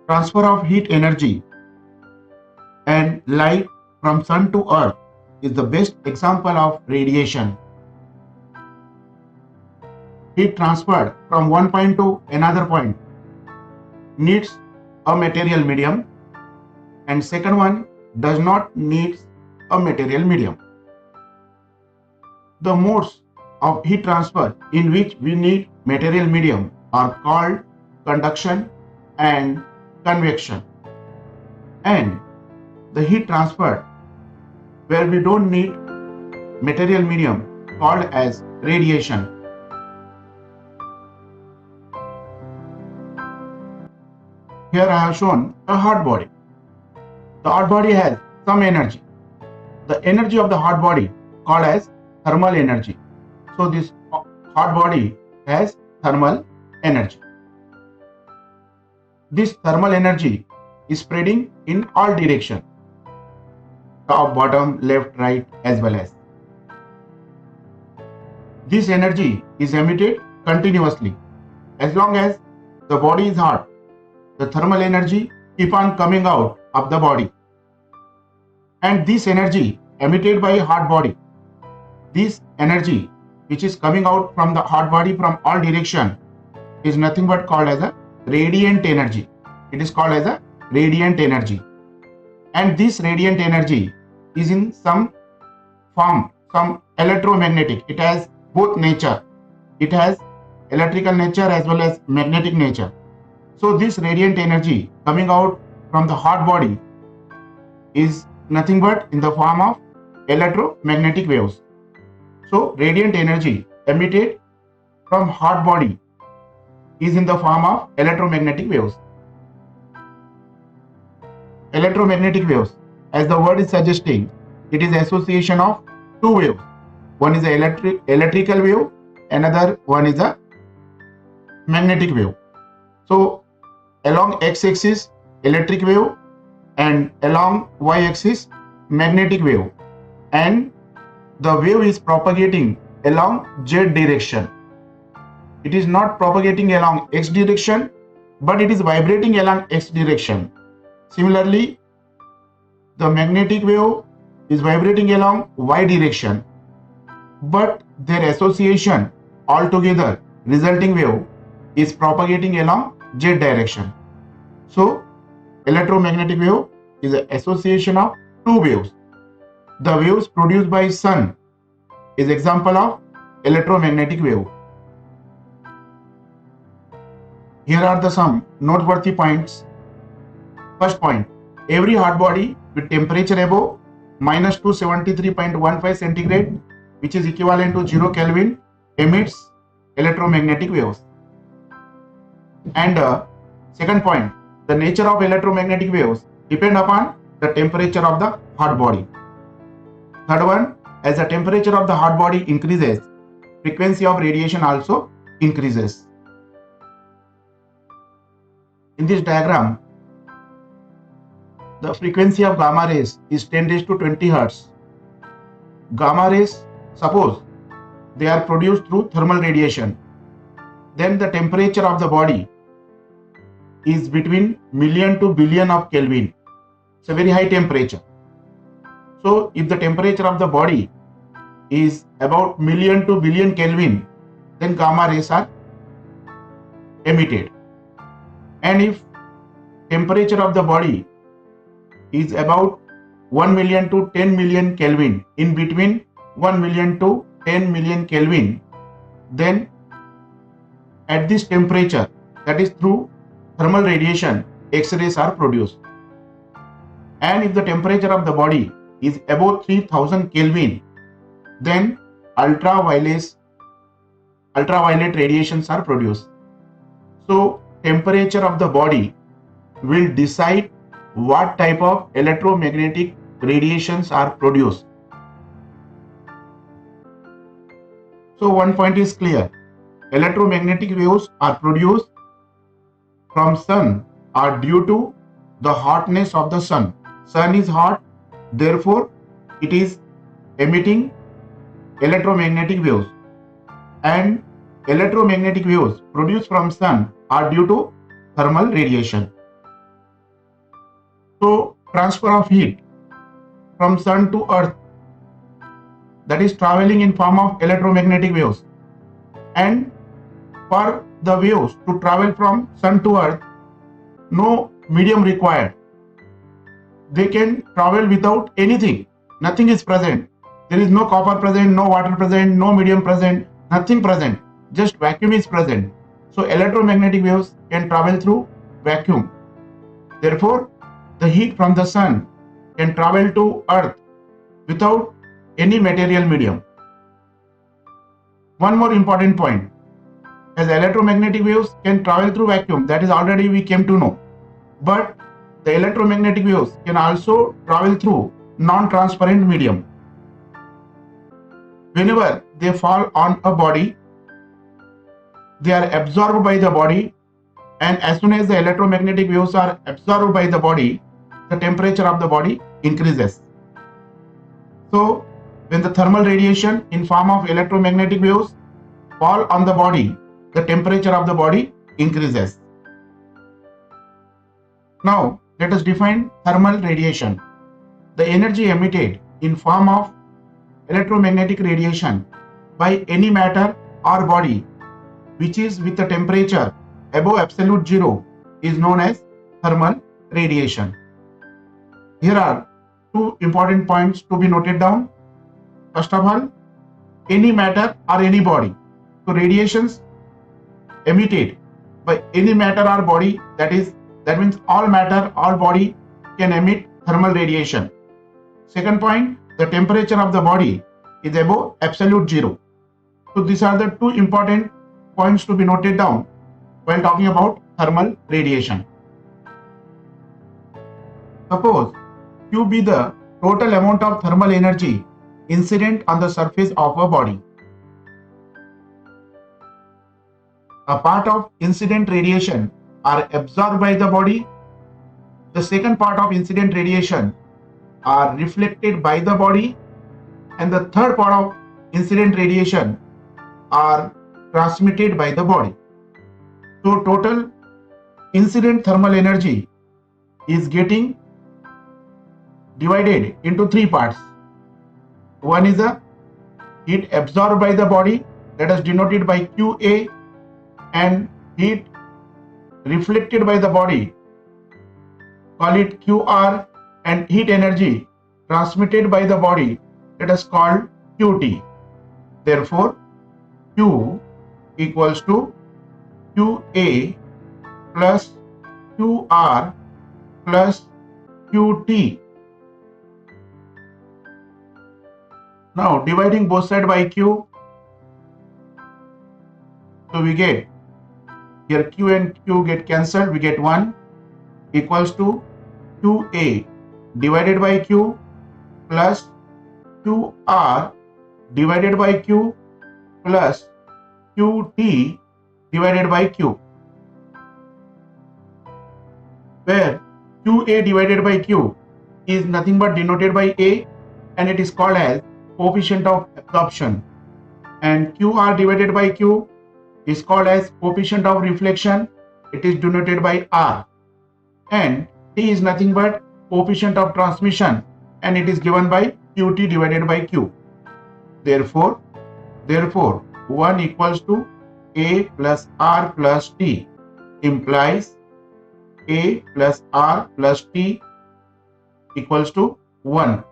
Transfer of heat energy and light from sun to earth is the best example of radiation. Heat transferred from one point to another point needs a material medium, and second one does not need a material medium. The modes of heat transfer in which we need material medium are called conduction and convection, and the heat transferred where we don't need material medium called as radiation. Here I have shown a hot body. The hot body has some energy. The energy of the hot body called as thermal energy. So this hot body has thermal energy. This thermal energy is spreading in all directions, top, bottom, left, right, as well as. This energy is emitted continuously. As long as the body is hot, the thermal energy keep on coming out of the body. And this energy emitted by a hot body, this energy which is coming out from the hot body from all direction is nothing but called as a radiant energy. It is called as a radiant energy. And this radiant energy is in some form, some electromagnetic. It has both nature. It has electrical nature as well as magnetic nature. So this radiant energy coming out from the hot body is nothing but in the form of electromagnetic waves. So radiant energy emitted from hot body is in the form of electromagnetic waves. Electromagnetic waves, as the word is suggesting, it is association of two waves. One is an electrical wave, another one is a magnetic wave. So along x-axis electric wave and along y-axis magnetic wave, and the wave is propagating along z direction. It is not propagating along x direction, but it is vibrating along x direction. Similarly, the magnetic wave is vibrating along y direction, but their association altogether resulting wave is propagating along z direction. So electromagnetic wave is an association of two waves. The waves produced by sun is example of electromagnetic wave. Here are the some noteworthy points. First point, every hot body with temperature above minus 273.15 centigrade, which is equivalent to 0 Kelvin, emits electromagnetic waves. And second point, the nature of electromagnetic waves depend upon the temperature of the hot body. Third one, as the temperature of the hot body increases, frequency of radiation also increases. In this diagram, the frequency of gamma rays is 10 raised to 20 Hz. Gamma rays, suppose they are produced through thermal radiation, then the temperature of the body is between million to billion of Kelvin. It's a very high temperature. So if the temperature of the body is about million to billion Kelvin, then gamma rays are emitted. And if temperature of the body is about 1 million to 10 million Kelvin, in between 1 million to 10 million Kelvin, then at this temperature, that is through thermal radiation, X-rays are produced. And if the temperature of the body is above 3000 Kelvin, then ultraviolet radiations are produced. So temperature of the body will decide what type of electromagnetic radiations are produced. So one point is clear. Electromagnetic waves are produced from sun are due to the hotness of the sun. Sun is hot, therefore it is emitting electromagnetic waves, and electromagnetic waves produced from sun are due to thermal radiation. So transfer of heat from sun to earth, that is traveling in form of electromagnetic waves, and for the waves to travel from sun to earth, no medium required. They can travel without anything. Nothing is present. There is no copper present, no water present, no medium present, nothing present. Just vacuum is present. So electromagnetic waves can travel through vacuum. Therefore, the heat from the sun can travel to earth without any material medium. One more important point, as electromagnetic waves can travel through vacuum, that is already we came to know. But the electromagnetic waves can also travel through non-transparent medium. Whenever they fall on a body, they are absorbed by the body, and as soon as the electromagnetic waves are absorbed by the body, the temperature of the body increases. So when the thermal radiation in form of electromagnetic waves fall on the body, the temperature of the body increases. Now let us define thermal radiation. The energy emitted in form of electromagnetic radiation by any matter or body which is with a temperature above absolute zero is known as thermal radiation. Here are two important points to be noted down. First of all, any matter or any body. So radiations emitted by any matter or body, that means all matter, all body can emit thermal radiation. Second point, the temperature of the body is above absolute zero. So these are the two important points to be noted down while talking about thermal radiation. Suppose Q be the total amount of thermal energy incident on the surface of a body. A part of incident radiation are absorbed by the body. The second part of incident radiation are reflected by the body, and the third part of incident radiation are transmitted by the body. So total incident thermal energy is getting divided into three parts. One is the heat absorbed by the body, that is denoted by QA, and heat reflected by the body, call it QR, and heat energy transmitted by the body, that is called QT. Therefore, Q equals to QA plus QR plus QT. Now dividing both sides by Q, so we get here Q and Q get cancelled, we get 1 equals to QA divided by Q plus QR divided by Q plus QT divided by Q, where QA divided by Q is nothing but denoted by A, and it is called as coefficient of absorption, and QR divided by Q is called as coefficient of reflection, it is denoted by R, and T is nothing but coefficient of transmission, and it is given by QT divided by Q. Therefore 1 equals to A plus R plus T implies A plus R plus T equals to 1.